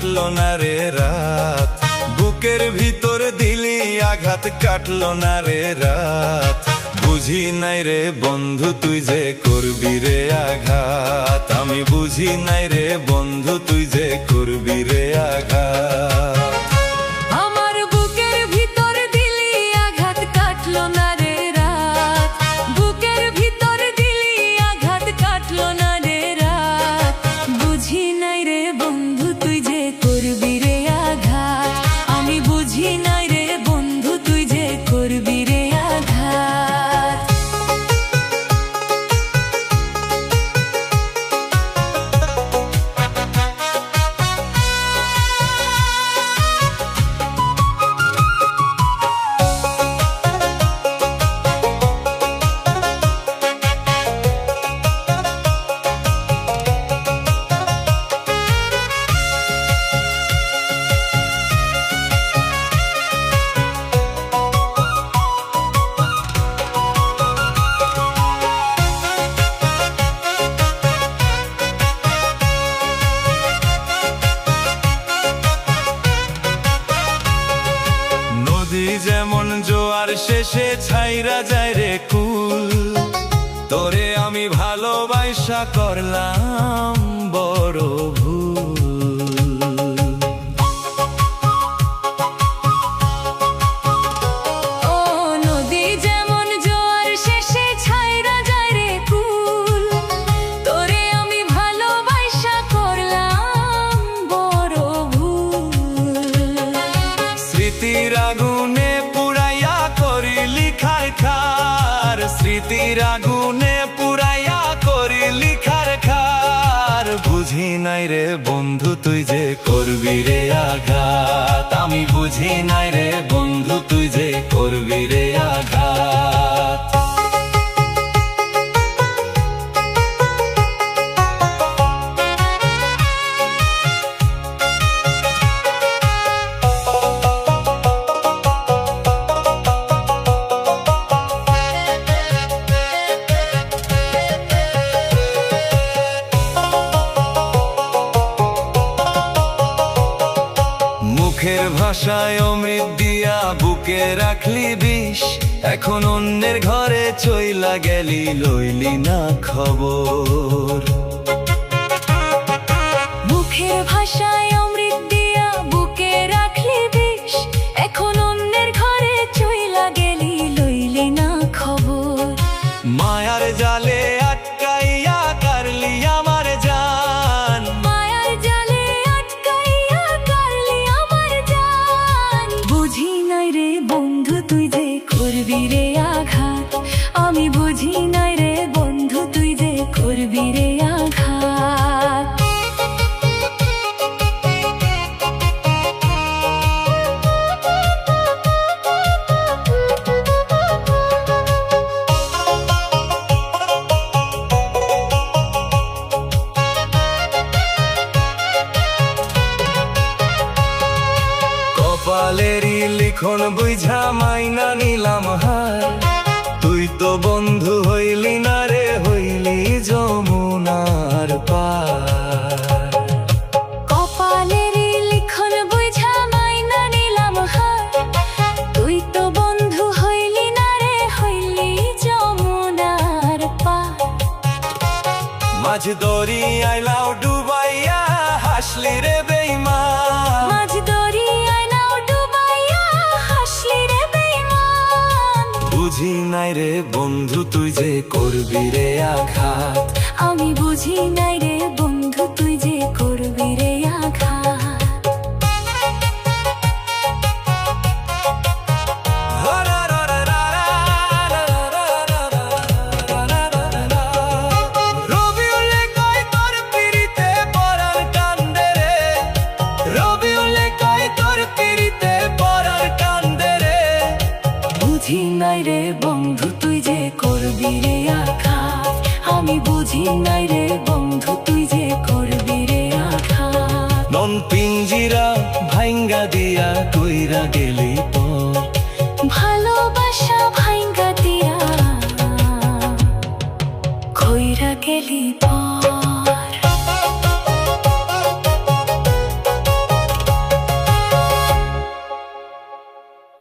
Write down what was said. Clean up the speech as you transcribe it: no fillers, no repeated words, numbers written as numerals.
কাটলো না রে রাত, বুকের ভিতর দিলি আঘাত কাটলো না রে রাত। বুঝি নাই রে বন্ধু তুই যে করবি রে আঘাত, আমি বুঝি নাই রে বন্ধু তুই যে করবি রে আঘাত। আমার বুকের ভিতর দিলি আঘাত কাটলো না রে রাত, বুকের ভিতর দিলি আঘাত কাটলো না রে রাত। বুঝি নাই রে বন্ধু তুই যে করবি রে আঘাত, আমি বুঝি নাই রে বন্ধু তুই যে করবি রে আঘাত। যেমন জোয়ার শেষে ছাইরা যায় রে কুল, তোরে আমি ভালোবাসা করলাম বড় ভুল। ও নদী যেমন জোয়ার শেষে ছাইরা যায় রে কুল, তোরে আমি ভালোবাসা করলাম বড় ভুল। স্মৃতির আগুনে পুরাইয়া করিলি খার, স্মৃতির আগুনে পুরাইয়া করিলি খার। বুঝি নাই রে বন্ধু তুই যে করবি রে আঘাত, আমি বুঝি নাই রে বন্ধু তুই যে করবি রে আঘাত। মুখের ভাষায় অমৃত দিয়া বুকে রাখলি বিষ, এখন অন্যের ঘরে চইলা গেলি লইলি না খবর। মুখের ভাষায় অমৃত দিয়া বুকে রাখলি বিষ, এখন অন্যের ঘরে চইলা গেলি লইলি না খবর। মায়ার জালে আটকাইয়া কারলি আমার জান, মায়ার জালে আটকাইয়া কারলি আমার জান। বুঝি নাই রে বন্ধু তুই যে করবি রে আঘাত, আমি বুঝি নাই রে বন্ধু তুই যে করবি রে আঘাত। কপালেরই লিখন বুঝা মাইনা নিলাম হার, তুই তো বন্ধু হইলি না রে হইলি যমুনার পার। কপালেরই লিখন বুঝা মাইনা নিলাম হার, তুই তো বন্ধু হইলি না রে হইলি যমুনার পার। মাঝ দরিয়ায় লাউ ডুবাইয়া হাসলি রে বেঈমান, মাঝ দরিয়ায় নাও ডুবাইয়া হাসলি রে বেঈমান। বুঝি নাই রে বন্ধু তুই যে করবি রে আঘাত, আমি বুঝি নাই রে বন্ধু তুই যে করবি রে আঘাত। রবিউলে কয় তোর পিরিতে পরার কান্দে রে, রবিউলে কয় তোর পিরিতে পরার কান্দে রে। বুঝি নাই রে বন্ধু তুই যে করবি রে আঘাত, আমি বুঝি নাই রে বন্ধু তুই যে করবি রে আঘাত। মন পিঞ্জিরা ভাঙ্গা দিয়া কইরা গেলি পর, ভালোবাসা ভাঙ্গা দিয়া কইরা গেলি পর।